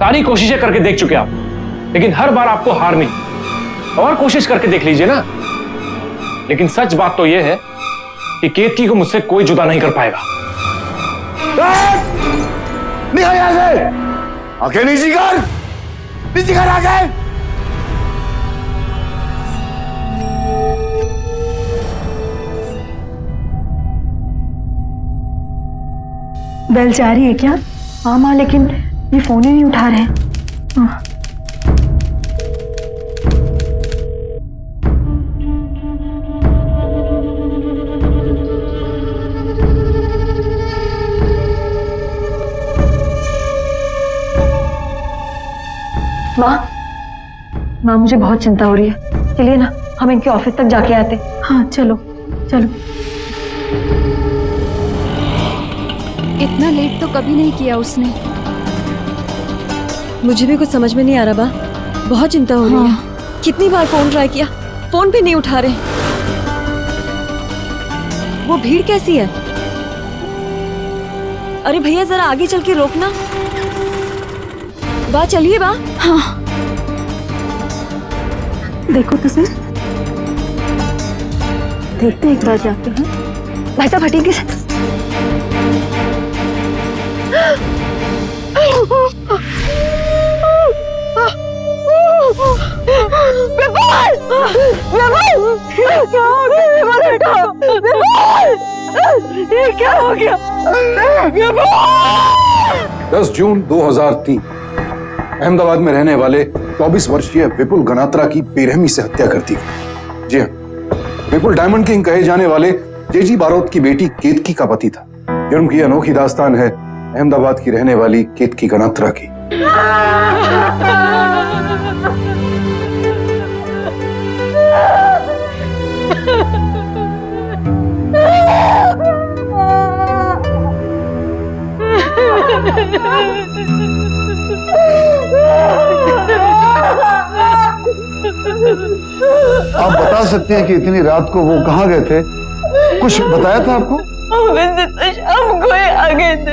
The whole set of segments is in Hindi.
सारी कोशिशें करके देख चुके आप, लेकिन हर बार आपको हार नहीं। और कोशिश करके देख लीजिए ना। लेकिन सच बात तो यह है कि केतकी को मुझसे कोई जुदा नहीं कर पाएगा। निकल यहां से, आके नीचे कर आके। बेल जा रही है क्या? हाँ माँ, लेकिन ये फोन ही नहीं उठा रहे हैं। हाँ। माँ मुझे बहुत चिंता हो रही है। चलिए ना, हम इनके ऑफिस तक जाके आते। हाँ चलो चलो। इतना लेट तो कभी नहीं किया उसने। मुझे भी कुछ समझ में नहीं आ रहा बा, बहुत चिंता हो रही है। कितनी बार फोन ट्राई किया, फोन भी नहीं उठा रहे। वो भीड़ कैसी है? अरे भैया जरा आगे चल के रोकना। बा चलिए बा। हाँ देखो तो सर, देखते एक बार जाते हैं। भाई साहब हटेंगे से। ये क्या हो गया? 10 जून 2003 अहमदाबाद में रहने वाले 24 वर्षीय विपुल गनात्रा की बेरहमी से हत्या कर दी गई। जी हाँ, विपुल डायमंड किंग कहे जाने वाले जेजी बारोत की बेटी केतकी का पति था। जुर्म की अनोखी दास्तान है अहमदाबाद की रहने वाली केतकी गनात्रा की। आप बता सकते हैं कि इतनी रात को वो कहाँ गए थे? कुछ बताया था आपको? वैसे तो शाम को ही आ गए थे।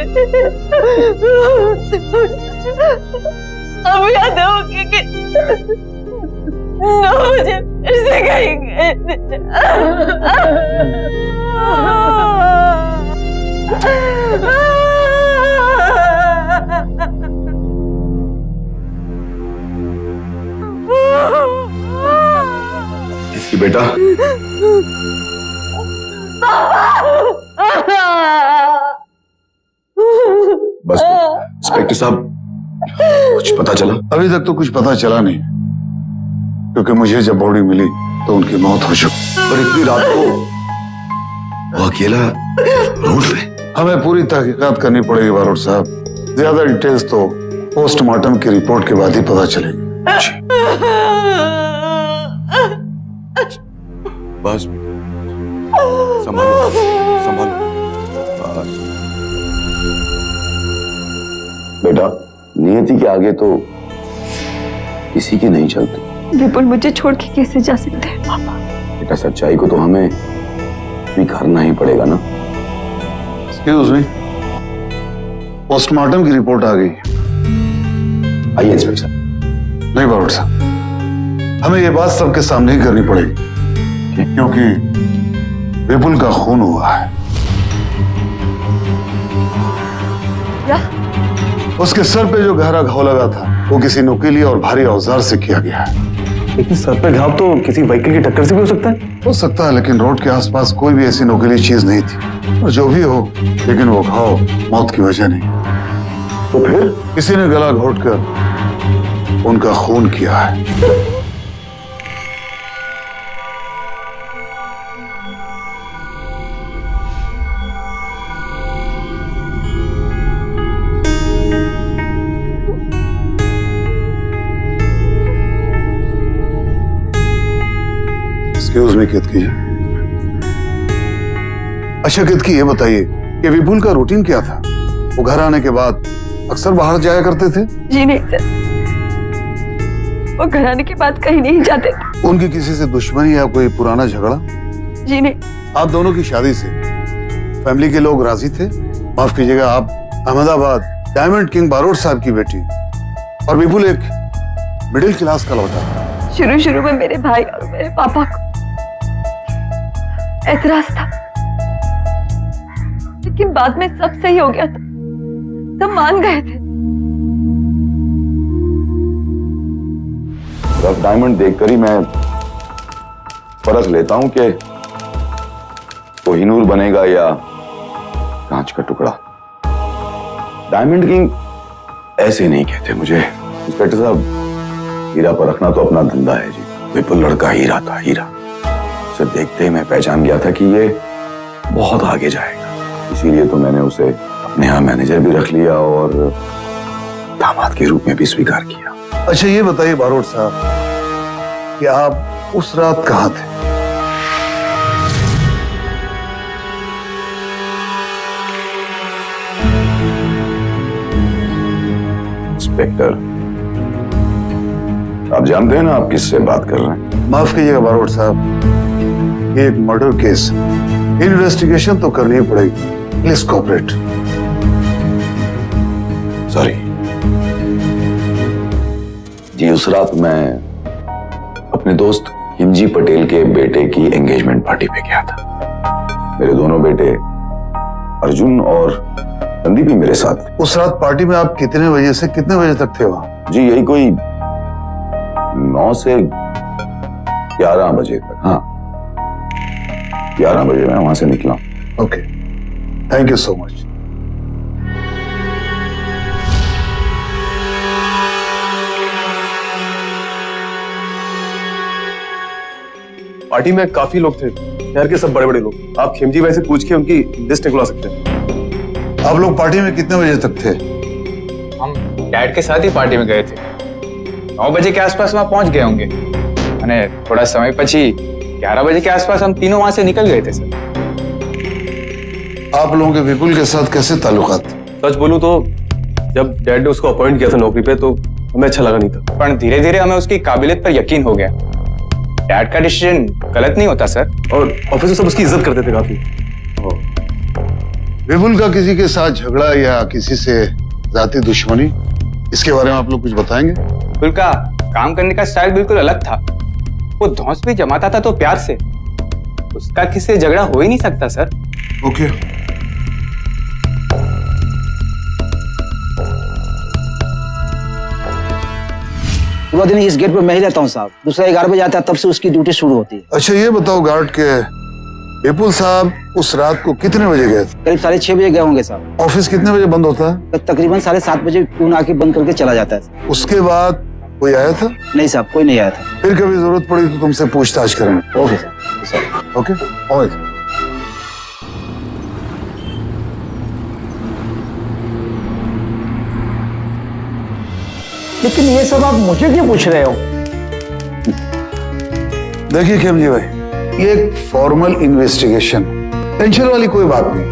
अब याद हो कि 9 बजे फिर से कहीं गए थे। किसकी बेटा? बस इंस्पेक्टर साहब, कुछ पता चला? अभी तक तो कुछ पता चला नहीं, क्योंकि मुझे जब बॉडी मिली तो उनकी मौत हो चुकी। और इतनी रात को वो अकेला रोड पे? हमें पूरी तहकीकात करनी पड़ेगी बारोट साहब। ज्यादा डिटेल्स तो पोस्टमार्टम की रिपोर्ट के बाद ही पता चलेगी। बस संभालो संभालो। बस बेटा, नियति के आगे तो किसी की नहीं चलती। विपुल मुझे छोड़ के कैसे जा सकते हैं पापा? बेटा, सच्चाई को तो हमें स्वीकारना ही पड़ेगा ना। एक्सक्यूज मी, पोस्टमार्टम की रिपोर्ट आ गई। आइए इंस्पेक्टर। नहीं बारोट साहब, हमें ये बात सबके सामने ही करनी पड़ेगी, क्योंकि विपुल का खून हुआ है। क्या? उसके सर पे जो गहरा घाव लगा था वो किसी नुकीली और भारी औजार से किया गया है। लेकिन सर पे घाव तो किसी व्हीकल की टक्कर से भी हो सकता है। हो सकता है, लेकिन रोड के आसपास कोई भी ऐसी नुकीली चीज नहीं थी। और जो भी हो, लेकिन वो घाव मौत की वजह नहीं। तो फिर किसी ने गला घोटकर उनका खून किया है। एक्सक्यूज मी केतकी जी। अच्छा केतकी, ये बताइए कि विपुल का रूटीन क्या था? वो घर आने के बाद अक्सर बाहर जाया करते थे? जी नहीं सर, वो घर आने के बाद कहीं नहीं जाते। उनकी किसी से दुश्मनी या कोई पुराना झगड़ा? जी नहीं। आप दोनों की शादी से फैमिली के लोग राजी थे? माफ कीजिएगा, आप अहमदाबाद डायमंड किंग बारोट साहब की बेटी और विपुल एक मिडिल क्लास का लौटा था। शुरू शुरू में मेरे भाई और मेरे पापा को एतराज था, लेकिन बाद में सब सही हो गया था, सब मान गए थे। रफ डायमंड देखकर ही मैं परख लेता हूं कि कोहिनूर बनेगा या कांच का टुकड़ा। डायमंड किंग ऐसे नहीं कहते मुझे। इंस्पेक्टर साहब, हीरा परखना तो अपना धंधा है जी। विपुल लड़का हीरा था, हीरा। उसे देखते ही मैं पहचान गया था कि ये बहुत आगे जाएगा। इसीलिए तो मैंने उसे अपने यहाँ मैनेजर भी रख लिया और दामाद के रूप में भी स्वीकार किया। अच्छा ये बताइए बारोट साहब कि आप उस रात कहाँ थे? इंस्पेक्टर, आप जानते हैं ना आप किससे बात कर रहे हैं? माफ कीजिएगा बारोट साहब, ये एक मर्डर केस, इन्वेस्टिगेशन तो करनी ही पड़ेगी। Please cooperate. सॉरी जी, उस रात मैं अपने दोस्त हिमजी पटेल के बेटे की एंगेजमेंट पार्टी पे गया था। मेरे दोनों बेटे अर्जुन और संदीप भी मेरे साथ थे। उस रात पार्टी में आप कितने बजे से कितने बजे तक थे वहां? जी यही कोई 9 से 11 बजे तक। हाँ, 11 बजे मैं वहां से निकला। Okay, thank you so much. Party में काफी लोग थे, शहर के सब बड़े बड़े लोग। आप खिमजी भाई से पूछ के उनकी लिस्ट निकलवा सकते हैं। आप लोग पार्टी में कितने बजे तक थे? हम डैड के साथ ही पार्टी में गए थे। 9 बजे के आसपास वहां पहुंच गए होंगे। मैंने थोड़ा समय पची 11 बजे के आसपास हम तीनों वहां से निकल गए थे सर। आप लोगों के विपुल के साथ कैसे ताल्लुकात थे? सच बोलूं तो जब डैड ने उसको अपॉइंट किया था नौकरी पे तो हमें अच्छा लगा नहीं था, पर धीरे धीरे हमें उसकी काबिलियत पर यकीन हो गया। डैड का डिसीजन गलत नहीं होता सर। और ऑफिस में सब उसकी इज्जत करते थे काफी। विपुल का किसी के साथ झगड़ा या किसी से जाती दुश्मनी, इसके बारे में आप लोग कुछ बताएंगे? विपुल का काम करने का स्टाइल बिल्कुल अलग था। वो धौंस भी जमाता था तो प्यार से। उसका किसी से झगड़ा हो ही नहीं सकता सर। ओके। पूरा दिन इस गेट पे मैं ही रहता हूँ साहब। दूसरा 11 बजे आता है, तब से उसकी ड्यूटी शुरू होती है। अच्छा ये बताओ गार्ड के विपुल साहब उस रात को कितने बजे गए थे? करीब 6:30 बजे गए होंगे साहब। ऑफिस कितने बजे बंद होता है? तकरीबन 7:30 बजे पूर्ण आके बंद करके चला जाता है। उसके बाद कोई आया था? नहीं साहब, कोई नहीं आया था। फिर कभी जरूरत पड़ी तो तुमसे पूछताछ करेंगे। Okay sir. Okay, okay. लेकिन ये सब आप मुझे क्यों पूछ रहे हो? देखिए खेमजी भाई, ये एक फॉर्मल इन्वेस्टिगेशन, टेंशन वाली कोई बात नहीं।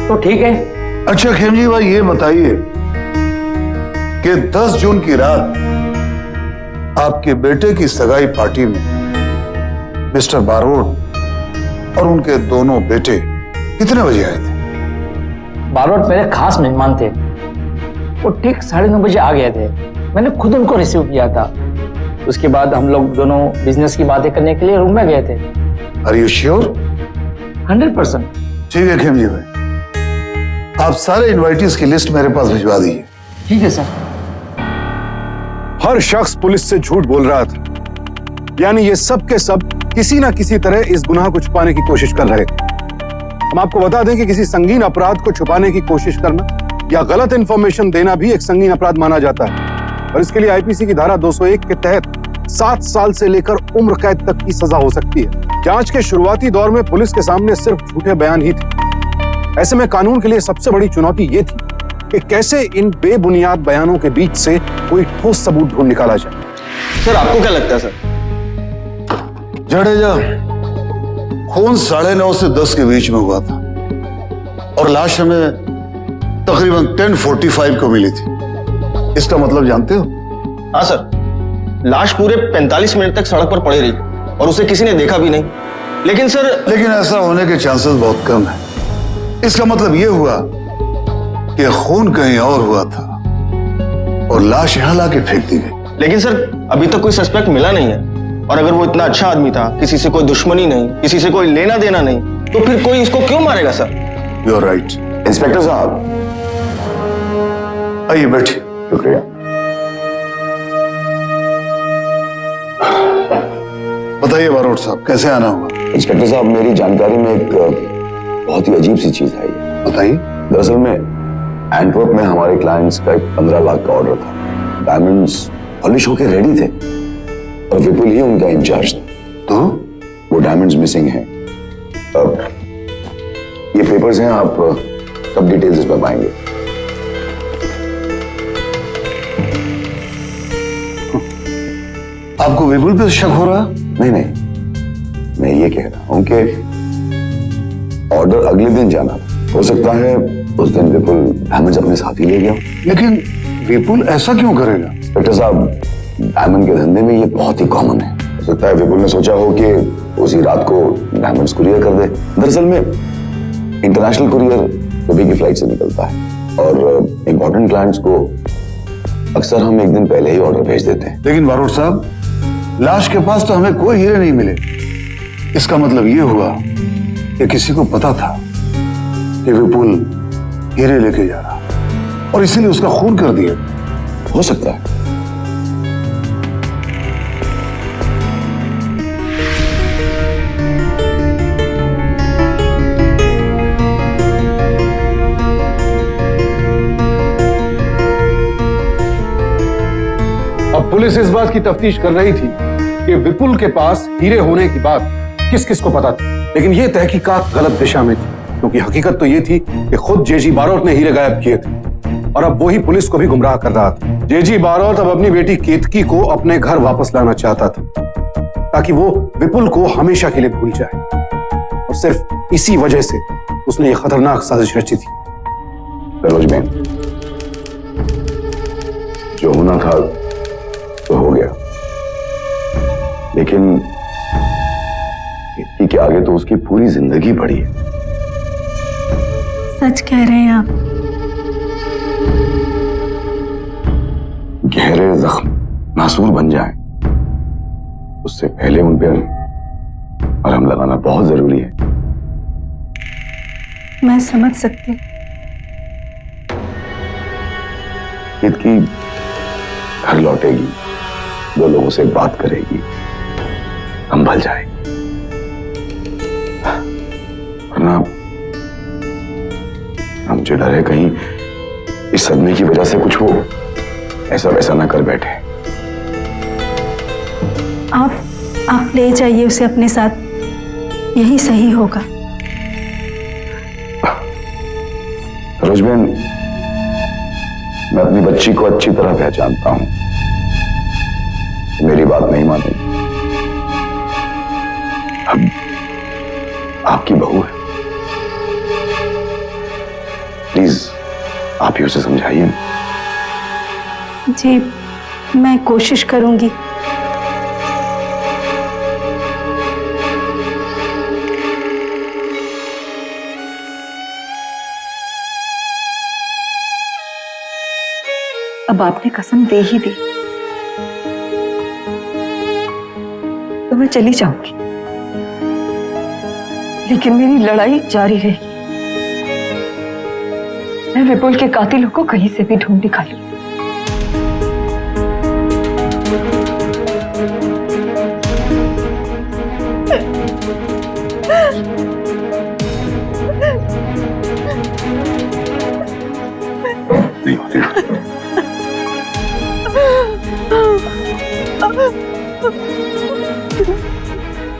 तो ठीक है। अच्छा खेमजी भाई ये बताइए कि 10 जून की रात आपके बेटे की सगाई पार्टी में मिस्टर बारोट और उनके दोनों बेटे कितने बजे आए थे? बारोट मेरे खास मेहमान थे। वो ठीक 9:30 बजे आ गए थे। मैंने खुद उनको रिसीव किया था। उसके बाद हम लोग दोनों बिजनेस की बातें करने के लिए रूम में गए थे। Are you sure? 100%। ठीक है खेमजी भाई, आप सारे इनवाइटीज की लिस्ट मेरे पास भिजवा दीजिए। ठीक है सर। हर शख्स पुलिस से झूठ बोल रहा था, यानी ये सब के सब किसी ना किसी तरह इस गुनाह को छुपाने की कोशिश कर रहे थे। हम आपको बता दें कि किसी संगीन अपराध को छुपाने की कोशिश करना या गलत इंफॉर्मेशन देना भी एक संगीन अपराध माना जाता है और इसके लिए आईपीसी की धारा 201 के तहत 7 साल से लेकर उम्र कैद तक की सजा हो सकती है। जांच के शुरुआती दौर में पुलिस के सामने सिर्फ झूठे बयान ही थे। ऐसे में कानून के लिए सबसे बड़ी चुनौती ये थी कि कैसे इन बेबुनियाद बयानों के बीच से कोई ठोस सबूत ढूंढ निकाला जाए। सर आपको क्या लगता है सर? जडेजा, खून 9:30 से 10 के बीच में हुआ था और लाश हमें तकरीबन 10:45 को मिली थी। इसका मतलब जानते हो? हाँ सर, लाश पूरे 45 मिनट तक सड़क पर पड़ी रही और उसे किसी ने देखा भी नहीं। लेकिन ऐसा होने के चांसेस बहुत कम है। इसका मतलब यह हुआ कि खून कहीं और हुआ था और लाश यहां लाके फेंक दी गई। लेकिन सर अभी तक कोई सस्पेक्ट मिला नहीं है, और अगर वो इतना अच्छा आदमी था, किसी से कोई दुश्मनी नहीं, किसी से कोई लेना देना नहीं, तो फिर कोई इसको क्यों मारेगा sir? You are right. Inspector साहब आइए बैठिए। शुक्रिया। बताइए बारोट साहब, कैसे आना हुआ? इंस्पेक्टर साहब, मेरी जानकारी में एक बहुत ही अजीब सी चीज आई है। बताइए। दरअसल में एंटवर्प में हमारे क्लाइंट्स का एक 15 लाख का ऑर्डर था। डायमंड्स पॉलिश होके रेडी थे और विपुल ही उनका इंचार्ज था। तो वो डायमंड्स मिसिंग हैं। अब ये पेपर्स हैं, आप कब डिटेल्स इसमें पाएंगे? आपको विपुल पे शक हो रहा? नहीं नहीं, मैं ये कह रहा हूं कि ऑर्डर अगले दिन जाना, हो सकता है उस दिन विपुल डायमंड्स अपने साथ ही ले गया। लेकिन विपुल ऐसा क्यों करेगा? इंस्पेक्टर साहब, डायमंड के धंधे में ये बहुत ही कॉमन है। हो सकता है विपुल ने सोचा हो कि उसी रात को डायमंड्स कुरियर कर दे। दरअसल में इंटरनेशनल कुरियर सुबह की फ्लाइट से निकलता है और इंपॉर्टेंट क्लाइंट्स को अक्सर हम एक दिन पहले ही ऑर्डर भेज देते हैं। लेकिन बारोट साहब, लाश के पास तो हमें कोई हीरे नहीं मिले। इसका मतलब ये हुआ कि किसी को पता था कि विपुल हीरे लेके जा रहा और इसीलिए उसका खून कर दिया। हो सकता है। अब पुलिस इस बात की तफ्तीश कर रही थी कि विपुल के पास हीरे होने की बात किस किस को पता थी, लेकिन यह तहकीकात गलत दिशा में थी, क्योंकि हकीकत तो यह थी कि खुद जेजी बारोट ने हीरे गायब किए थे और अब वही पुलिस को भी गुमराह कर रहा था। जेजी बारोट अब अपनी बेटी केतकी को अपने घर वापस लाना चाहता था ताकि वो विपुल को हमेशा के लिए भूल जाए, और सिर्फ इसी वजह से उसने ये खतरनाक साजिश रची थी। सरोज बहन, जो होना था तो हो गया, लेकिन केतकी के आगे तो उसकी पूरी जिंदगी पड़ी है। सच कह रहे हैं आप। गहरे जख्म नासूर बन जाएं, उससे पहले उन पर मरहम लगाना बहुत जरूरी है। मैं समझ सकती। केतकी घर लौटेगी, दो लोगों से बात करेगी, संभल जाएगी, वरना मुझे डर है कहीं इस सदमे की वजह से कुछ वो ऐसा वैसा ना कर बैठे। आप ले जाइए उसे अपने साथ, यही सही होगा। सरोज बहन, मैं अपनी बच्ची को अच्छी तरह पहचानता हूं, मेरी बात नहीं मानेगी। अब आपकी बहू है, प्लीज आप ही उसे समझाइए। जी, मैं कोशिश करूंगी। अब आपने कसम दे ही दी तो मैं चली जाऊंगी, लेकिन मेरी लड़ाई जारी रहेगी। मैं विपुल के कातिलों को कहीं से भी ढूंढ निकालूंगी। नहीं हो रही।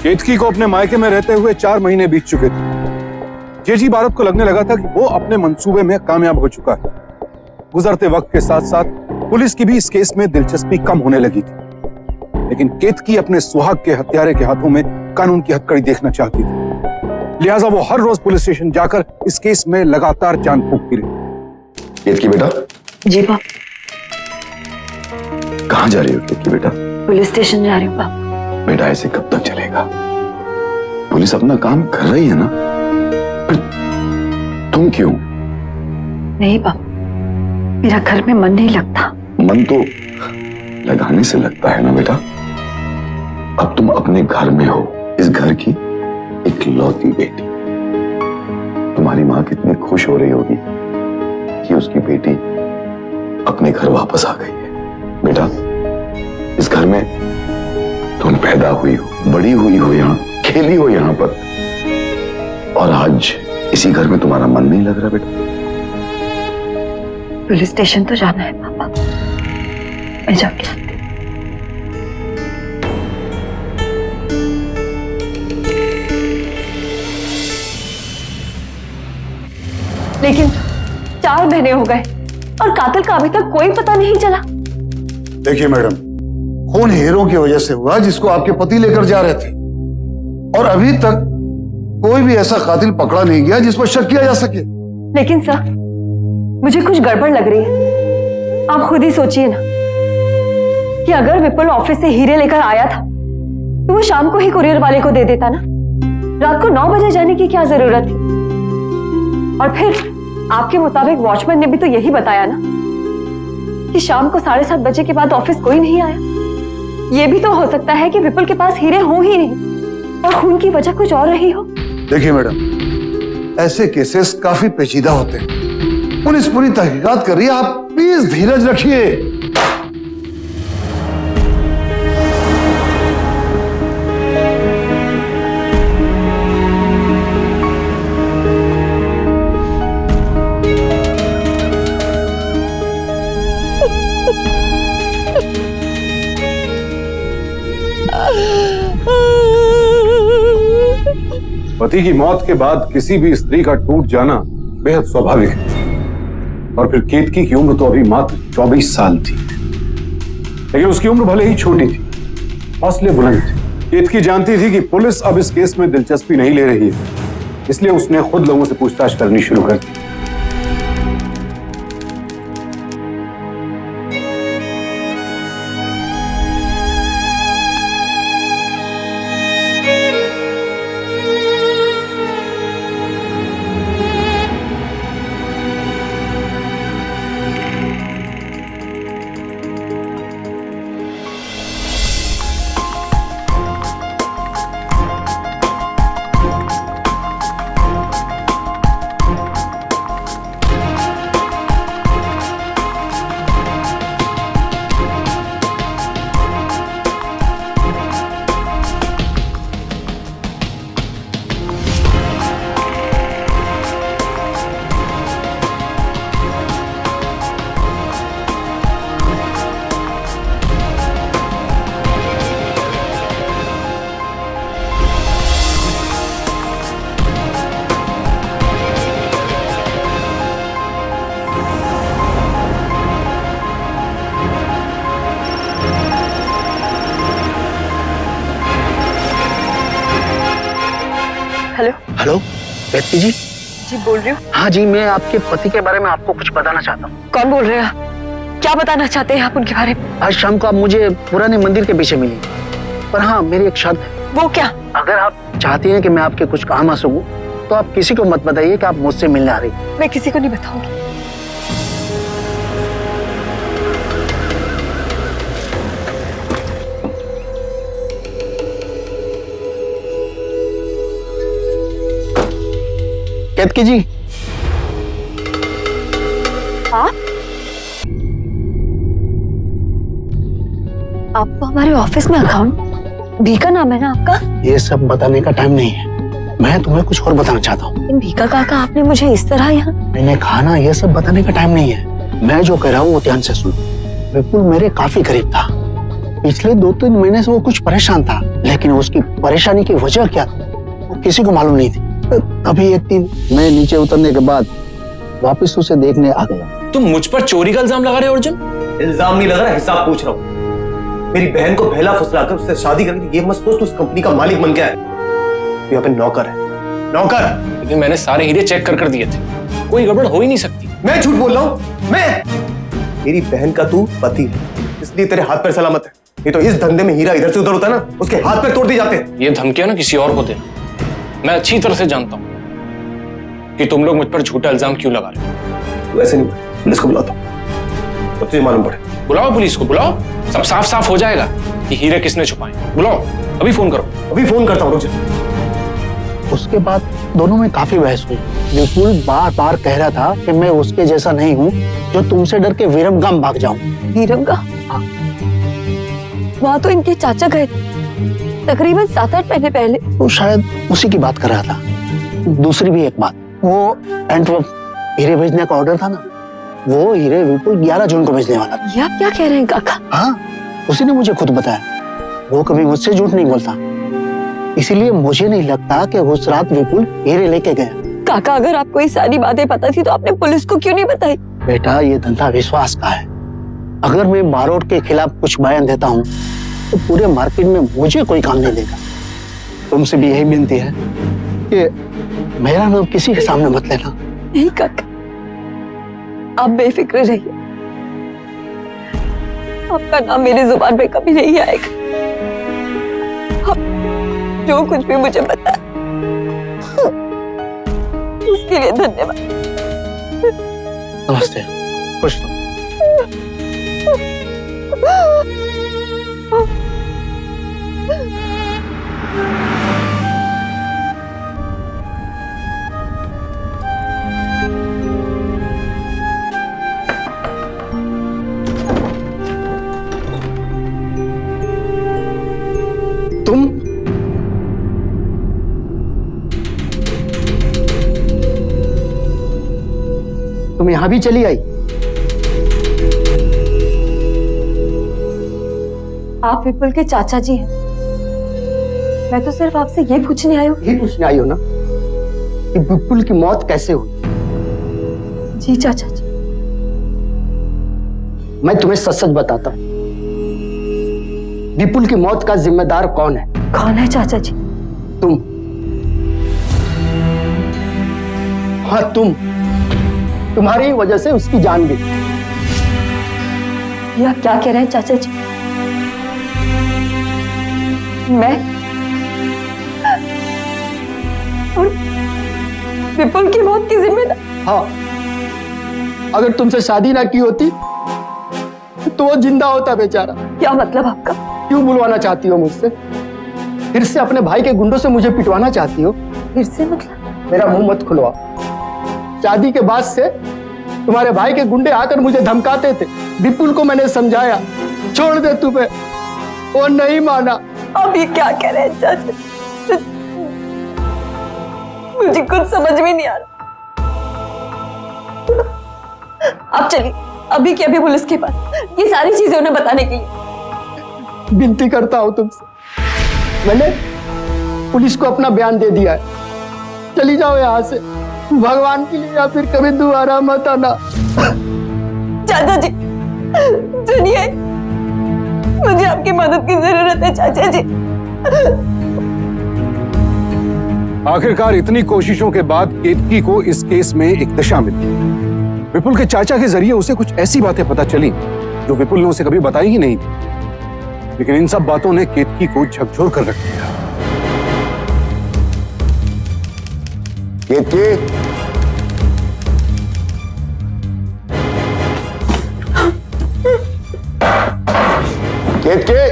केतकी को अपने मायके में रहते हुए 4 महीने बीत चुके थे। जेजी बारोट को लगने लगा था कि वो अपने मंसूबे में कामयाब हो चुका है। गुजरते वक्त के साथ साथ पुलिस की भी इस केस में दिलचस्पी कम होने लगी थी, लेकिन केतकी अपने सुहाग के हत्यारे के हाथों में कानून की हथकड़ी देखना चाहती थी। लिहाजा वो हर रोज पुलिस स्टेशन जाकर इस केस में लगातार जान फूंकती रही। केतकी बेटा। जी बाप। कहां जा रही हो केतकी बेटा? पुलिस स्टेशन जा रही हूँ बाप। बेटा ऐसे कब तक चलेगा? पुलिस अपना काम कर रही है ना, फिर तुम क्यों? नहीं बाप, मेरा घर में मन नहीं लगता। मन तो लगाने से लगता है ना बेटा। अब तुम अपने घर में हो, इस घर की इकलौती बेटी। तुम्हारी माँ कितनी खुश हो रही होगी कि उसकी बेटी अपने घर वापस आ गई है। बेटा, इस घर में तुम पैदा हुई हो, बड़ी हुई हो, यहाँ खेली हो यहाँ पर, और आज इसी घर में तुम्हारा मन नहीं लग रहा बेटा? पुलिस स्टेशन तो जाना है पापा, मैं जाके आती हूँ। लेकिन 4 महीने हो गए और कातिल का अभी तक कोई पता नहीं चला। देखिए मैडम, खून हीरो की वजह से हुआ जिसको आपके पति लेकर जा रहे थे, और अभी तक कोई भी ऐसा कातिल पकड़ा नहीं गया जिस पर शक किया जा सके। लेकिन सर, मुझे कुछ गड़बड़ लग रही है। आप खुद ही सोचिए ना कि अगर विपुल ऑफिस से हीरे लेकर आया था तो वो शाम को ही कुरियर वाले को दे देता ना। रात को 9 बजे जाने की क्या जरूरत थी? और फिर आपके मुताबिक वॉचमैन ने भी तो यही बताया ना कि शाम को 7:30 बजे के बाद ऑफिस कोई नहीं आया। यह भी तो हो सकता है कि विपुल के पास हीरे हो ही नहीं और खून की वजह कुछ और रही हो। देखिए मैडम, ऐसे केसेस काफी पेचीदा होते हैं। पुलिस पूरी तहकीकात कर रही है, आप प्लीज धीरज रखिए। पति की मौत के बाद किसी भी स्त्री का टूट जाना बेहद स्वाभाविक है, और फिर केतकी की उम्र तो अभी मात्र 24 साल थी। लेकिन उसकी उम्र भले ही छोटी थी, हौसले बुलंद थे। केतकी जानती थी कि पुलिस अब इस केस में दिलचस्पी नहीं ले रही है, इसलिए उसने खुद लोगों से पूछताछ करनी शुरू कर दी। हेलो व्यक्ति जी। जी बोल रही हूँ। हाँ जी, मैं आपके पति के बारे में आपको कुछ बताना चाहता हूँ। कौन बोल रहे हैं? क्या बताना चाहते हैं आप उनके बारे में? आज शाम को आप मुझे पुराने मंदिर के पीछे मिली, पर हाँ मेरी एक शर्त है। वो क्या? अगर आप चाहती हैं कि मैं आपके कुछ काम आ सकूं, तो आप किसी को मत बताइए कि आप मुझसे मिलने आ रही। मैं किसी को नहीं बताऊंगी। केतकी जी। हाँ? आप तो हमारे ऑफिस में अकाउंट भी का नाम है ना आपका? ये सब बताने का टाइम नहीं है, मैं तुम्हें कुछ और बताना चाहता हूँ। भीका काका, आपने मुझे इस तरह यहाँ? मैंने कहा ना, ये सब बताने का टाइम नहीं है। मैं जो कह रहा हूँ वो ध्यान से सुनो। विपुल मेरे काफी करीब था। पिछले 2-3 महीने से वो कुछ परेशान था, लेकिन उसकी परेशानी की वजह क्या थी वो किसी को मालूम नहीं थी। अभी एक दिन मैं नीचे उतरने के बाद वापस उसे देखने आ गया। तुम मुझ पर चोरी का इल्जाम लगा रहे हो अर्जुन? इल्जाम नहीं लग रहा, हिसाब पूछ रहा हूँ। मेरी बहन को बहला फुसलाकर उससे शादी करके ये मत सोच तू उस कंपनी का मालिक बन गया है। यहाँ पे नौकर है, नौकर। लेकिन मैंने सारे हीरे चेक कर दिए थे, कोई गड़बड़ हो ही नहीं सकती। मैं झूठ बोल रहा हूँ? मैं? मेरी बहन का तू पति है, इसलिए तेरे हाथ पैर सलामत है। ये तो इस धंधे में हीरा इधर से उधर होता है ना, उसके हाथ पैर तोड़ दिए जाते हैं। ये धमकियां ना किसी और को देना। मैं अच्छी तरह से जानता हूं कि तुम लोग मुझ पर झूठा इल्जाम क्यों लगा रहे हो। वैसे नहीं, पुलिस को बुलाता हूँ, तब तुझे मालूम पड़े। बुलाओ पुलिस को, बुलाओ, सब साफ साफ हो जाएगा कि हीरे किसने छुपाए। बुलाओ, अभी फोन करो। अभी फोन करता हूँ, रुक जा। उसके बाद दोनों में काफी बहस हुई। विपुल बार बार कह रहा था कि मैं उसके जैसा नहीं हूँ जो तुमसे डर के विरमगाम भाग जाऊं। विरमगाम? वहां तो इनके चाचा गए थे तकरीबन 7-8 महीने पहले। वो शायद उसी की बात कर रहा था। दूसरी भी एक बात, वो एंटवर्प हीरे भेजने का ऑर्डर था ना, वो हीरे विपुल 11 जून को भेजने वाला था। ये आप क्या कह रहे हैं काका? हाँ, उसी ने मुझे खुद बताया। वो कभी मुझसे झूठ नहीं बोलता, इसीलिए मुझे नहीं लगता कि उस रात विपुल हीरे लेके गया। काका, अगर आपको ये सारी बातें पता थी तो आपने पुलिस को क्यों नहीं बताई? बेटा, ये धंधा विश्वास का है। अगर मैं बारोट के खिलाफ कुछ बयान देता हूँ तो पूरे मार्केट में मुझे कोई काम नहीं देगा। तुमसे भी यही विनती है कि मेरा नाम किसी के सामने मत लेना। नहीं काका, आप बेफिक्र रहिए, आपका नाम मेरी जुबान पे कभी नहीं आएगा। आप जो कुछ भी मुझे बताया उसके लिए धन्यवाद। नमस्ते, खुश रहो। तुम यहां भी चली आई? आप विपुल के चाचा जी हैं। मैं तो सिर्फ आपसे ये पूछने आई हूँ। यही पूछने आई हो ना कि विपुल की मौत कैसे हुई? जी चाचा जी। मैं तुम्हें सच सच बताता हूँ, विपुल की मौत का जिम्मेदार कौन है? कौन है चाचा जी? तुम। हाँ, तुम्हारी वजह से उसकी जान गई। ये आप क्या कह रहे हैं चाचा जी? मैं और विपुल की मौत की जिम्मेदार? हाँ, अगर तुमसे शादी ना की होती तो वो जिंदा होता बेचारा। क्या मतलब आपका? क्यों बुलवाना चाहती हो मुझसे? फिर से अपने भाई के गुंडों से मुझे पिटवाना चाहती हो? फिर से मतलब? मेरा मुंह मत खुलवा। शादी के बाद से तुम्हारे भाई के गुंडे आकर मुझे धमकाते थे। विपुल को मैंने समझाया छोड़ दे तुम्हें, वो नहीं माना। अब ये क्या कह रहे हैं चाचा? मुझे कुछ समझ में नहीं आ रहा। आप चलिए अभी के अभी पुलिस के पास, ये सारी चीजें उन्हें बताने के लिए। विनती करता हूं तुमसे, मैंने पुलिस को अपना बयान दे दिया है। चली जाओ यहाँ से, भगवान के लिए, या फिर कभी दोबारा मत आना। चाचा जी सुनिए, मुझे आपकी मदद की जरूरत है चाचा जी। आखिरकार इतनी कोशिशों के बाद केतकी को इस केस में एक दिशा मिली। विपुल के चाचा के जरिए उसे कुछ ऐसी बातें पता चली जो विपुल ने उसे कभी बताई ही नहीं थी, लेकिन इन सब बातों ने केतकी को झकझोर कर रख दिया। केतकी, केतकी,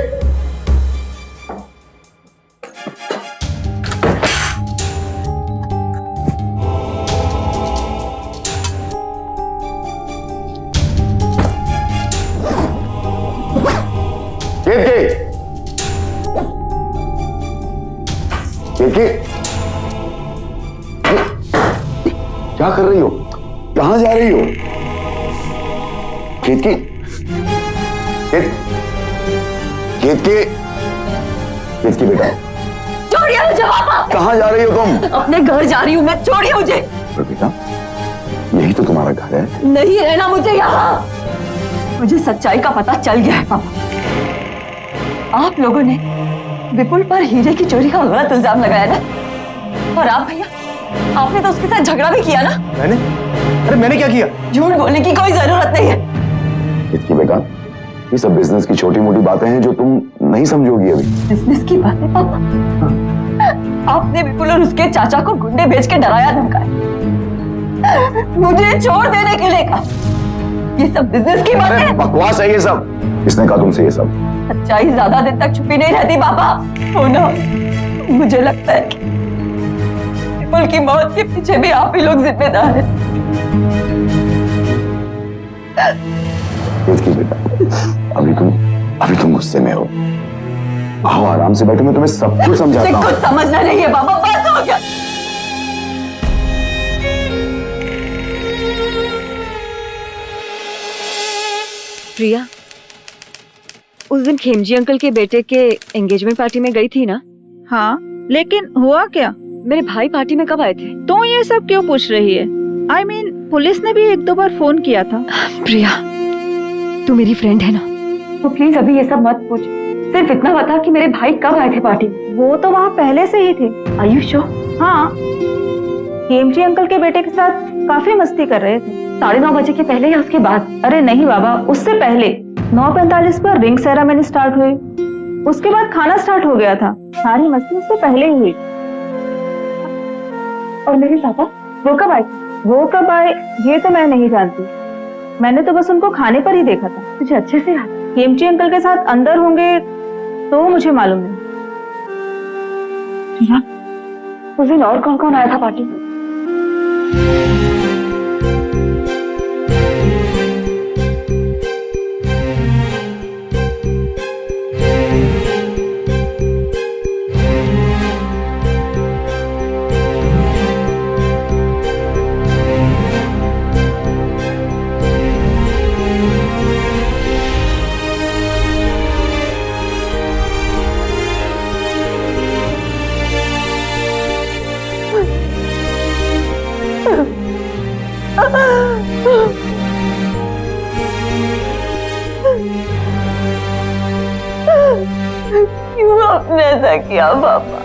क्या कर रही हो? कहां जा रही हो? केतकी, केतकी बेटा, छोड़िए मुझे पापा। कहां जा रही हो तुम? अपने घर जा रही हूँ मैं, छोड़िए मुझे। बेटा, यही तो तुम्हारा घर है। नहीं रहना मुझे यहाँ। मुझे सच्चाई का पता चल गया है पापा। आप लोगों ने विपुल पर हीरे की चोरी का गलत इल्जाम लगाया ना, और आप भैया, आपने तो उसके साथ झगड़ा भी किया ना। मैंने? अरे मैंने क्या किया? झूठ बोलने की कोई जरूरत नहीं है। केतकी बेटा, ये सब बिजनेस की छोटी मोटी बातें हैं जो तुम नहीं समझोगी अभी। बिजनेस की बातें पापा? आपने विपुल और उसके चाचा को गुंडे भेज के डराया धमकाया, मुझे छोड़ देने के लिए कहा। ये सब बिजनेस की बात है। बकवास है ये सब। किसने कहा तुमसे ये सब? सच्चाई ज्यादा दिन तक छुपी नहीं रहती बाबा। हो ना, मुझे लगता है कि विपुल की मौत के पीछे भी आप ही लोग जिम्मेदार हैं। केतकी बेटा, अभी तुम गुस्से में हो। आओ आराम से बैठो, मैं तुम्हें सब कुछ समझाता हूँ। कुछ समझना नहीं है बाबा, बस हो गया। प्रिया, उस दिन खेमजी अंकल के बेटे के एंगेजमेंट पार्टी में गई थी ना? हाँ, लेकिन हुआ क्या? मेरे भाई पार्टी में कब आए थे? तो ये सब क्यों पूछ रही है? I mean, पुलिस ने भी 1-2 बार फोन किया था। प्रिया, तू मेरी फ्रेंड है ना, तो प्लीज अभी ये सब मत पूछ। सिर्फ इतना बता कि मेरे भाई कब आए थे पार्टी में। वो तो वहाँ पहले से ही थे। Are you sure? हाँ, खेमजी अंकल के बेटे के साथ काफी मस्ती कर रहे थे। 9:30 बजे के पहले या उसके बाद? अरे नहीं बाबा, उससे पहले 9:45 पर रिंग सेरेमनी स्टार्ट हुई, उसके बाद खाना स्टार्ट हो गया था। सारी मस्ती उससे पहले ही हुई। और मेरे पापा, वो कब आए? वो कब आए ये तो मैं नहीं जानती, मैंने तो बस उनको खाने पर ही देखा था। तुझे अच्छे से याद? खेमजी अंकल के साथ अंदर होंगे तो मुझे मालूम नहीं। उस दिन और कौन कौन आया था पार्टी में? क्यों आपने ऐसा किया पापा?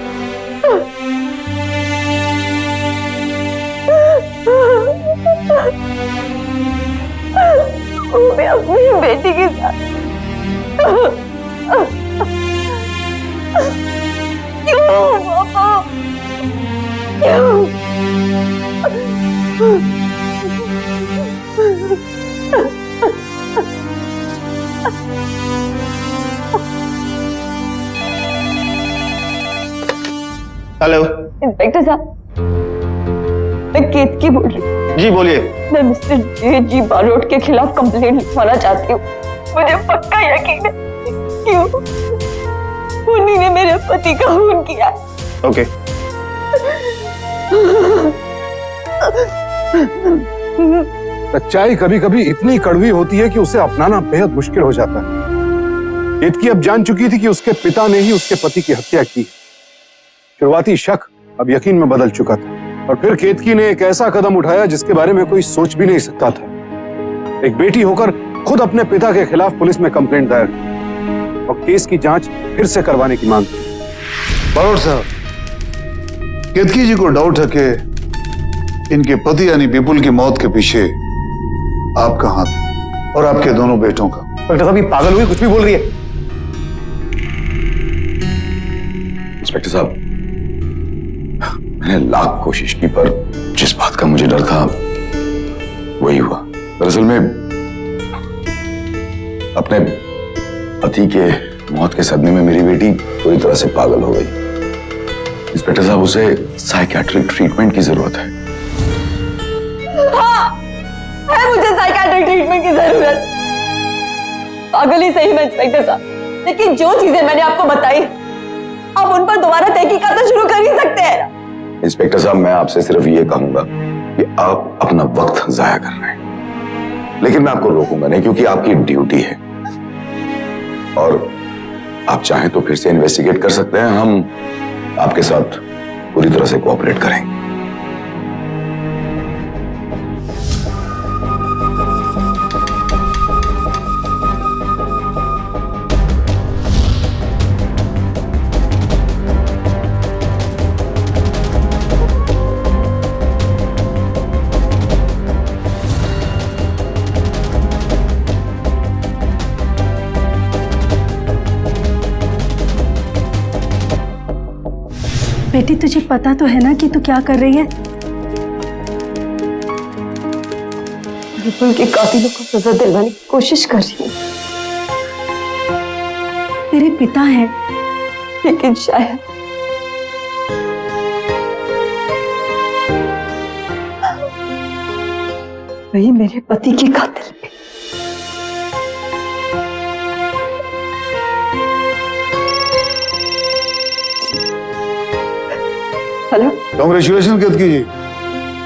वो भी अपनी बेटी के साथ। क्यों पापा? क्यों? हेलो इंस्पेक्टर साहब, मैं केतकी बोल रही हूँ। जी बोलिए। मैं मिस्टर जे.जी. बारोट के खिलाफ कंप्लेंट लिखवाना चाहती हूँ। मुझे पक्का यकीन है कि उन्हीं ने मेरे पति का खून किया। ओके। सच्चाई कभी कभी इतनी कड़वी होती है कि उसे अपनाना बेहद मुश्किल हो जाता है। केतकी अब जान चुकी थी कि उसके पिता ने ही उसके पति की हत्या की। शुरुआती शक अब यकीन में बदल चुका था, और फिर केतकी ने एक ऐसा कदम उठाया जिसके बारे में कोई सोच भी नहीं सकता था। एक बेटी होकर खुद अपने पिता के खिलाफ पुलिस में कंप्लेंट दायर की और केस की जांच फिर से करवाने की मांग की। बारोट साहब, केतकी जी को डाउट है कि इनके पति यानी विपुल की मौत के पीछे आपका हाथ है और आपके दोनों बेटों का। डॉक्टर साहब, ये पागल हुई, कुछ भी बोल रही है। इंस्पेक्टर साहब, मैंने लाख कोशिश की, पर जिस बात का मुझे डर था वही हुआ। दरअसल में अपने पति के मौत के सदमे में मेरी बेटी पूरी तरह से पागल हो गई। इंस्पेक्टर साहब, उसे साइकियाट्रिक ट्रीटमेंट की जरूरत है। हाँ, है मुझे साइकियाट्रिक ट्रीटमेंट की जरूरत। पागल ही सही में इंस्पेक्टर साहब, लेकिन जो चीजें मैंने आपको बताई आप उन पर दोबारा तहकीकात तो शुरू कर ही सकते हैं। इंस्पेक्टर साहब, मैं आपसे सिर्फ ये कहूंगा कि आप अपना वक्त जाया कर रहे हैं, लेकिन मैं आपको रोकूंगा नहीं, क्योंकि आपकी ड्यूटी है। और आप चाहें तो फिर से इन्वेस्टिगेट कर सकते हैं। हम आपके साथ पूरी तरह से कोऑपरेट करेंगे। बेटी, तुझे पता तो है ना कि तू क्या कर रही है? विपुल के कातिलों को सजा दिलवाने की कोशिश कर रही हूँ। तेरे पिता हैं, लेकिन शायद वही मेरे पति की कातिल भी। हेलो, कांग्रेचुलेशन केतकी जी,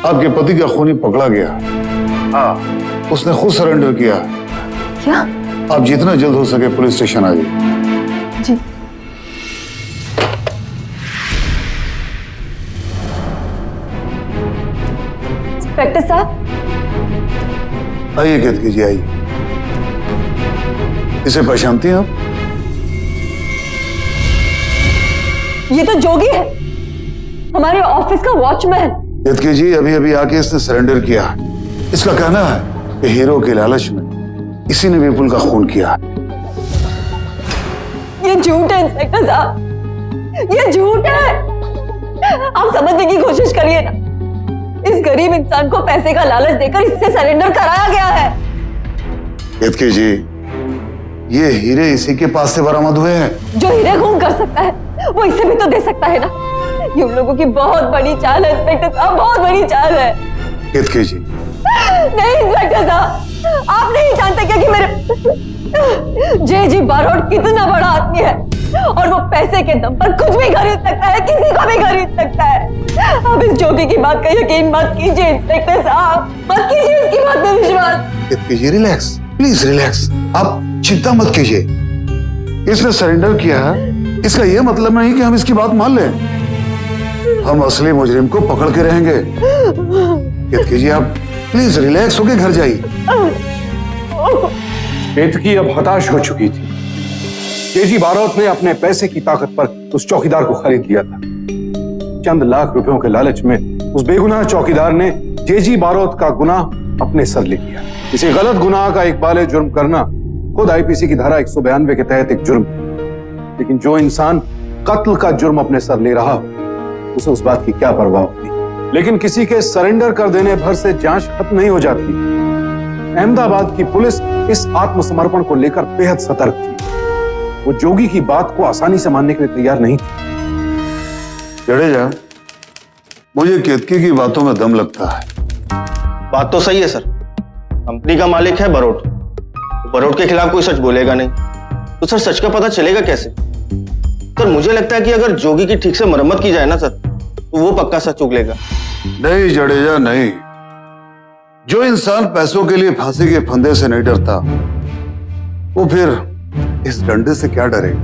आपके पति का खूनी पकड़ा गया। हाँ, उसने खुद सरेंडर किया। क्या? आप जितना जल्द हो सके पुलिस स्टेशन आ जाइए। जी। इंस्पेक्टर साहब, आइए केतकी जी, आइए। इसे पहचानती हैं आप? ये तो जोगी है, हमारे ऑफिस का वॉचमैन। केतकी जी, अभी अभी आके इसने सरेंडर किया। इसका कहना है कि हीरो के लालच में इसी ने विपुल का खून किया। ये झूठ है इंस्पेक्टर साहब, ये झूठ है। आप समझने की कोशिश करिए ना, इस गरीब इंसान को पैसे का लालच देकर इससे सरेंडर कराया गया है। केतकी जी, ये हीरे इसी के पास से बरामद हुए हैं। जो हीरे खून कर सकता है वो इसे भी तो दे सकता है ना। ये उन लोगों की बहुत बड़ी चाल है इंस्पेक्टर साहब, बहुत बड़ी चाल है। केतकी जी, नहीं इंस्पेक्टर साहब, आप नहीं जानते क्या कि मेरे जे.जी. बारोट कितना बड़ा आदमी है और वो पैसे के दम पर कुछ भी खरीद सकता है, किसी को भी खरीद सकता है। अब इस जोगी की बात का यकीन मत कीजिए इंस्पेक्टर साहब, मत कीजिए इसकी बात में विश्वास। केतकी जी, रिलैक्स, प्लीज रिलैक्स। आप चिंता मत कीजिए। इसने सरेंडर किया है, इसका यह मतलब नहीं कि हम इसकी बात मान लें। हम असली मुजरिम को पकड़ के रहेंगे। केतकी जी, आप प्लीज रिलैक्स होके घर जाइए। केतकी अब हताश हो चुकी थी। जे.जी. बारोट ने अपने पैसे की ताकत पर उस चौकीदार को खरीद लिया था। चंद लाख रुपयों के लालच में उस बेगुनाह चौकीदार ने जे.जी. बारोट का गुनाह अपने सर ले लिया। इसी गलत गुनाह का इकबाल जुर्म करना खुद आईपीसी की धारा 192 के तहत एक जुर्म, लेकिन जो इंसान कत्ल का जुर्म अपने सर ले रहा उसे उस बात की क्या परवाह होती। लेकिन किसी के सरेंडर कर देने भर से जांच खत्म नहीं हो जाती। अहमदाबाद की पुलिस इस आत्मसमर्पण को लेकर बेहद सतर्क थी। वो जोगी की बात को आसानी से मानने के लिए तैयार नहीं थी। जडेजा, मुझे केतकी की बातों में दम लगता है। बात तो सही है सर, कंपनी का मालिक है बरोट, तो बरोट के खिलाफ कोई सच बोलेगा नहीं, तो सर सच का पता चलेगा कैसे? सर मुझे लगता है कि अगर जोगी की ठीक से मरम्मत की जाए ना सर, तो वो पक्का सच उगलेगा। नहीं जडेजा, नहीं। जो इंसान पैसों के लिए फांसी के फंदे से नहीं डरता, वो फिर इस डंडे से क्या डरेगा?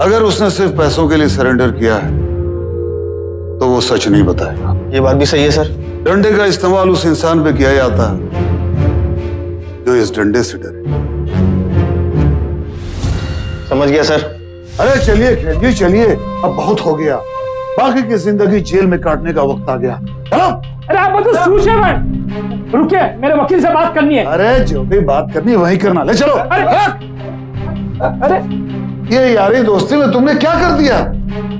अगर उसने सिर्फ पैसों के लिए सरेंडर किया है तो वो सच नहीं बताएगा। ये बात भी सही है सर। डंडे का इस्तेमाल उस इंसान पे किया जाता है जो इस डंडे से डरे। समझ गया सर। अरे चलिए खेलिए, चलिए, अब बहुत हो गया। बाकी की जिंदगी जेल में काटने का वक्त आ गया। अरे आप मतलब सूझे मत, रुकिए, मेरे वकील से बात करनी है। अरे जो भी बात करनी है वही करना। ले चलो। अरे ये यारी दोस्ती में तुमने क्या कर दिया?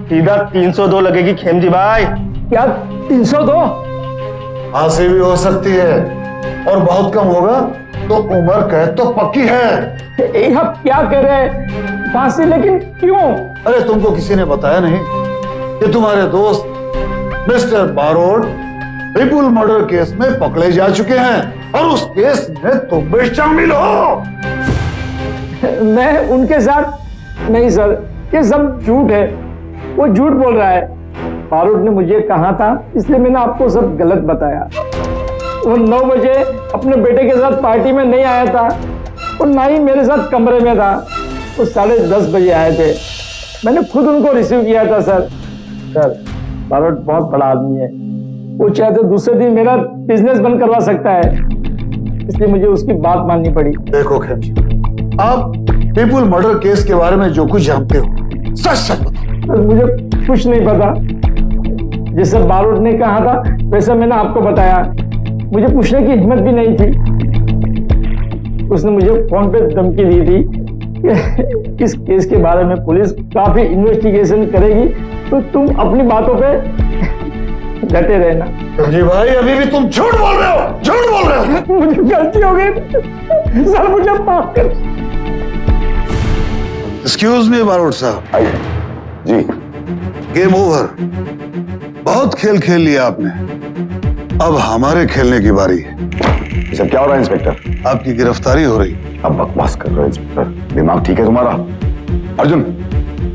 सीधा 302 लगेगी खेमजी भाई। क्या 302? फांसी भी हो सकती है और बहुत कम होगा तो उम्र कैद तो पक्की है। आप क्या कह रहे हैं? फांसी? लेकिन क्यों? अरे तुमको किसी ने बताया नहीं कि तुम्हारे दोस्त मिस्टर बारोट विपुल मर्डर केस में पकड़े जा चुके हैं और उस केस में तुम भी शामिल हो? मैं उनके साथ नहीं सर, ये सब झूठ है। वो झूठ बोल रहा है। बारोट ने मुझे कहा था, इसलिए मैंने आपको सब गलत बताया। वो 9 बजे अपने बेटे के साथ पार्टी में नहीं आया था और ना ही मेरे साथ कमरे में था। वो 10:30 बजे आए थे। मैंने खुद उनको रिसीव किया था सर। बारोट बहुत बड़ा आदमी है, वो चाहे तो दूसरे दिन मेरा बिजनेस बंद करवा सकता है, इसलिए मुझे उसकी बात माननी पड़ी। देखो खेमजी, आप विपुल मर्डर केस के बारे में जो कुछ जानते हो सच सच बताओ। मुझे कुछ नहीं पता। जैसे बारोट ने कहा था वैसा मैंने आपको बताया। मुझे पूछने की हिम्मत भी नहीं थी। उसने मुझे फोन पे धमकी दी थी कि इस केस के बारे में पुलिस काफी इन्वेस्टिगेशन करेगी, तो तुम अपनी बातों पे डटे रहना। जी भाई अभी भी तुम झूठ बोल रहे हो, झूठ बोल रहे हो। मुझे गलती हो गई सर, मुझे माफ कर। एक्सक्यूज मी बारोट साहब। जी गेम ओवर, बहुत खेल खेल लिया आपने, अब हमारे खेलने की बारी है। ये सब क्या हो रहा है इंस्पेक्टर? आपकी गिरफ्तारी हो रही। अब बकवास कर रहे हो इंस्पेक्टर, दिमाग ठीक है तुम्हारा? अर्जुन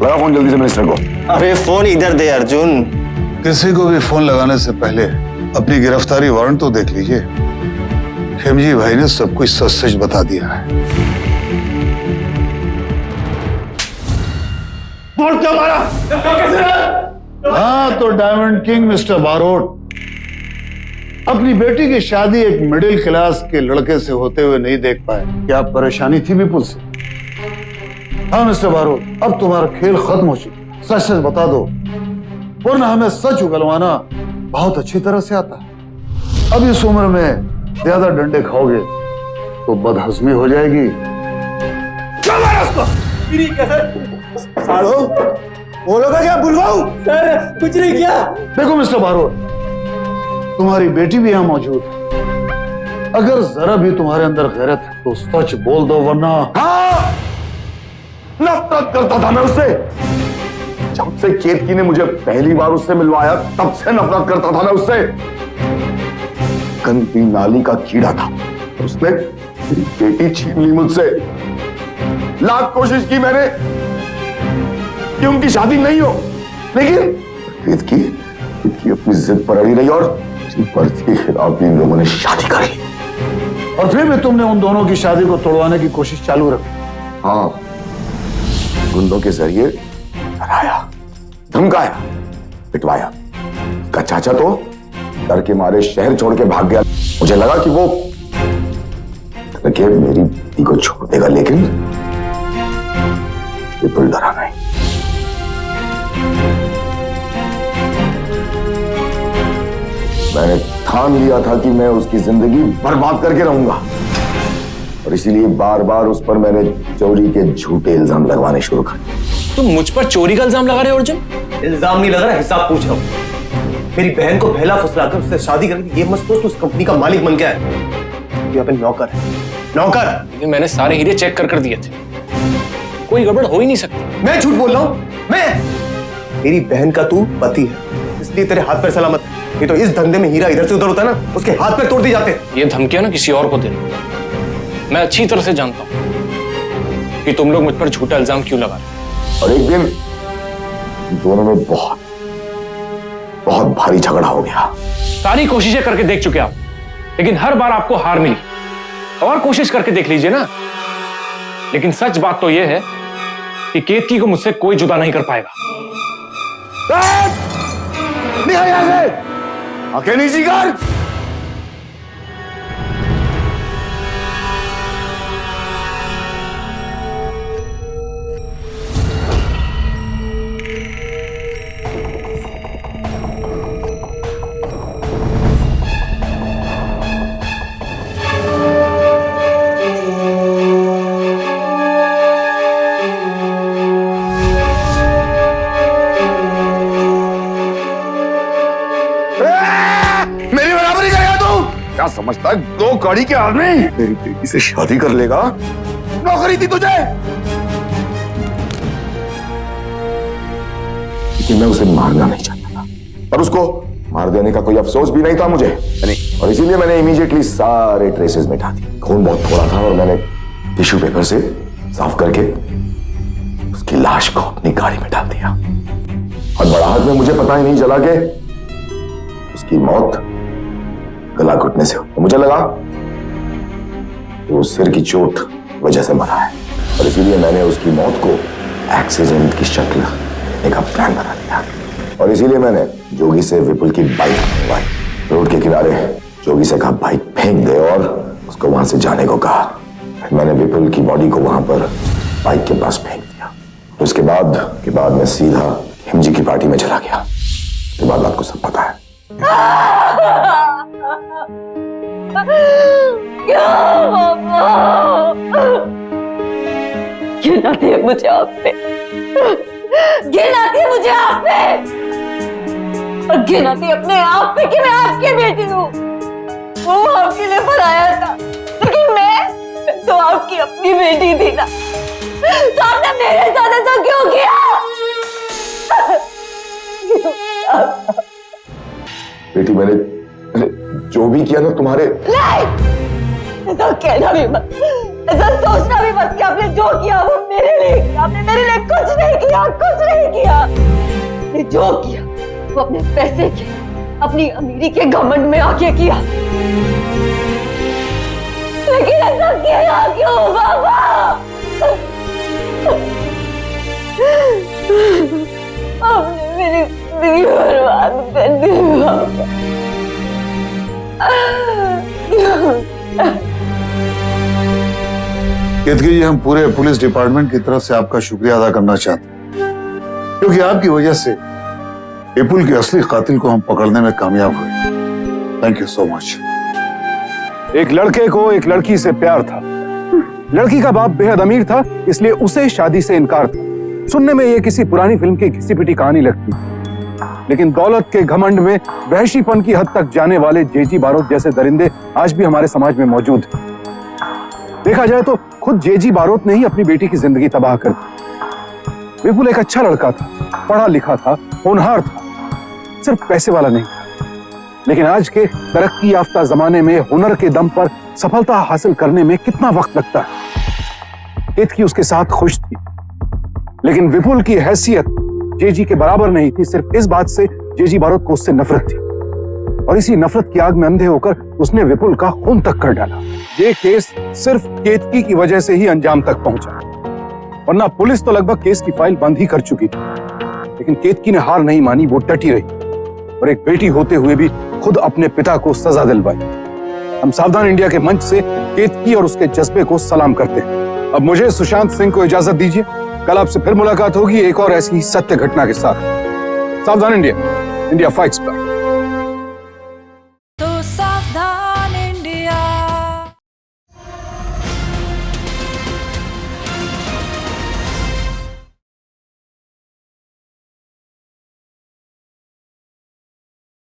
लगा फोन जल्दी से मिनिस्टर को। अरे फोन इधर दे अर्जुन। किसी को भी फोन लगाने से पहले अपनी गिरफ्तारी वारंट तो देख लीजिए। खेमजी भाई ने सब कुछ सच सच बता दिया है। बोल क्या मारा? हाँ तो डायमंड किंग मिस्टर बारोट अपनी बेटी की शादी एक मिडिल क्लास के लड़के से होते हुए नहीं देख पाए। क्या परेशानी थी विपुल से? हाँ मिस्टर बारोट, अब तुम्हारा खेल खत्म हो चुका। सच सच बता दो, वरना हमें सच उगलवाना बहुत अच्छी तरह से आता है। अब इस उम्र में ज्यादा डंडे खाओगे तो बदहजमी हो जाएगी। क्या मारा उसको? सालो बोलोगा क्या? बुलवाऊं? सर कुछ नहीं किया। देखो मिस्टर बारोट, तुम्हारी बेटी भी यहां मौजूद है। अगर जरा भी तुम्हारे अंदर गैरत है तो सच बोल दो, वरना। हाँ नफरत करता था मैं उससे। जब से केतकी ने मुझे पहली बार उससे मिलवाया तब से नफरत करता था मैं उससे। गंदी नाली का कीड़ा था, उसने मेरी बेटी छीन ली मुझसे। लाख कोशिश की मैंने कि उनकी शादी नहीं हो, लेकिन केतकी अपनी जिद पर अड़ी रही और मर्द के खिलाफ इन लोगों ने शादी कर ली। और फिर भी तुमने उन दोनों की शादी को तोड़वाने की कोशिश चालू रखी। हाँ, गुंडों के जरिए डराया, धमकाया, पिटवाया। उसका चाचा तो डर के मारे शहर छोड़ के भाग गया। मुझे लगा कि वो मेरी बेटी को छोड़ देगा, लेकिन विपुल डरा नहीं। मैंने ठान लिया था कि मैं उसकी जिंदगी बर्बाद करके रहूंगा, और इसीलिए बार बार उस पर मैंने चोरी के झूठे इल्जाम लगवाने शुरू कर दिए। तुम मुझ पर चोरी का इल्जाम लगा रहे हो अर्जुन? इल्जाम नहीं लग रहा, हिसाब पूछ रहा हूं। मेरी बहन को बहला फुसलाकर उससे शादी करके ये मत सोच तू उस कंपनी का मालिक बन गया है। यहाँ पे नौकर है, नौकर। लेकिन मैंने सारे हीरे चेक कर दिए थे, कोई गड़बड़ हो ही नहीं सकती। मैं झूठ बोल रहा हूँ? मैं? मेरी बहन का तू पति है, इसलिए तेरे हाथ पैर सलामत है। ये तो इस धंधे में हीरा इधर से उधर होता है ना, उसके हाथ पैर तोड़ दिए जाते हैं। ये धमकियां ना किसी और को देना। मैं अच्छी तरह से जानता हूं कि तुम लोग मुझ पर झूठा इल्जाम क्यों लगा रहे। और एक दिन दोनों में बहुत भारी झगड़ा हो गया। सारी कोशिशें करके देख चुके आप, लेकिन हर बार आपको हार मिली। और कोशिश करके देख लीजिए ना। लेकिन सच बात तो यह है कि केतकी को मुझसे कोई जुदा नहीं कर पाएगा। निकल यहां से, अकेली शिकार। क्या समझता है दो कड़ी के आदमी मेरी बेटी से शादी कर लेगा? नौकरी थी तुझे, लेकिन मैं उसे मारना नहीं चाहता था, और उसको मार देने का कोई अफसोस भी नहीं था मुझे। और इसीलिए मैंने इमीडिएटली सारे ट्रेसेस मिटा दिए। खून बहुत थोड़ा था और मैंने टिश्यू पेपर से साफ करके उसकी लाश को अपनी गाड़ी में डाल दिया। और बड़ाहट में मुझे पता ही नहीं चला कि उसकी मौत गला घुटने से हुई। मुझे लगा वो सिर की चोट वजह से मरा है, और इसीलिए मैंने उसकी मौत को एक्सीडेंट की शक्ल देने का प्लान बना लिया। और इसीलिए मैंने जोगी से विपुल की बाइक मंगवाई। रोड के किनारे जोगी से कहा बाइक फेंक दे और उसको वहां से जाने को कहा। फिर मैंने विपुल की बॉडी को वहां पर बाइक के पास फेंक दिया। उसके बाद मैं सीधा हिमजी की पार्टी में चला गया। उसके बाद आपको सब पता है। घिन आती है मुझे आप पे, घिन आती है मुझे आप पे। गिनती अपने आप पे कि मैं आपकी बेटी हूँ। वो आपके लिए बनाया था, लेकिन मैं तो आपकी अपनी बेटी थी ना। तो आपने मेरे साथ ऐसा क्यों किया? बेटी मैंने जो भी किया ना तुम्हारे नहीं, ऐसा कहना भी मत, ऐसा सोचना भी मत कि आपने जो किया वो मेरे लिए किया। आपने मेरे लिए कुछ नहीं किया, कुछ नहीं किया। आपने जो किया वो अपने पैसे के, अपनी अमीरी के घमंड में आके किया। लेकिन ऐसा किया क्यों बाबा? आपने मेरी जिंदगी बर्बाद कर दी बाबा। केतकी जी, हम पूरे पुलिस डिपार्टमेंट की तरफ से आपका शुक्रिया अदा करना चाहते हैं, क्योंकि आपकी वजह से विपुल के असली कातिल को हम पकड़ने में कामयाब हुए। Thank you so much. एक लड़के को एक लड़की से प्यार था। लड़की का बाप बेहद अमीर था, इसलिए उसे शादी से इनकार था। सुनने में यह किसी पुरानी फिल्म की घिसी पिटी कहानी लगती, लेकिन दौलत के घमंड में वहशीपन की हद तक जाने वाले जेजी बारोट जैसे दरिंदे आज भी हमारे समाज में मौजूद हैं। देखा जाए तो खुद जेजी बारोट ने ही अपनी बेटी की जिंदगी तबाह कर दी। विपुल एक अच्छा लड़का था, पढ़ा लिखा था, होनहार था, सिर्फ पैसे वाला नहीं था। लेकिन आज के तरक्की याफ्ता जमाने में हुनर के दम पर सफलता हासिल करने में कितना वक्त लगता है। केतकी उसके साथ खुश थी, लेकिन विपुल की हैसियत जेजी के बराबर नहीं थी। सिर्फ इस बात से जेजी बारोट को उससे नफरत थी, और इसी नफरत की आग में अंधे होकर उसने विपुल का खून तक कर डाला। ये केस सिर्फ केतकी की वजह से ही अंजाम तक पहुंचा, वरना पुलिस तो लगभग केस की फाइल बंद ही कर चुकी थी। लेकिन केतकी ने हार नहीं मानी, वो डटी रही और एक बेटी होते हुए भी खुद अपने पिता को सजा दिलवाई। हम सावधान इंडिया के मंच से केतकी और उसके जज्बे को सलाम करते हैं। अब मुझे सुशांत सिंह को इजाजत दीजिए। कल आपसे फिर मुलाकात होगी एक और ऐसी सत्य घटना के साथ। सावधान इंडिया, इंडिया फाइट्स बैक।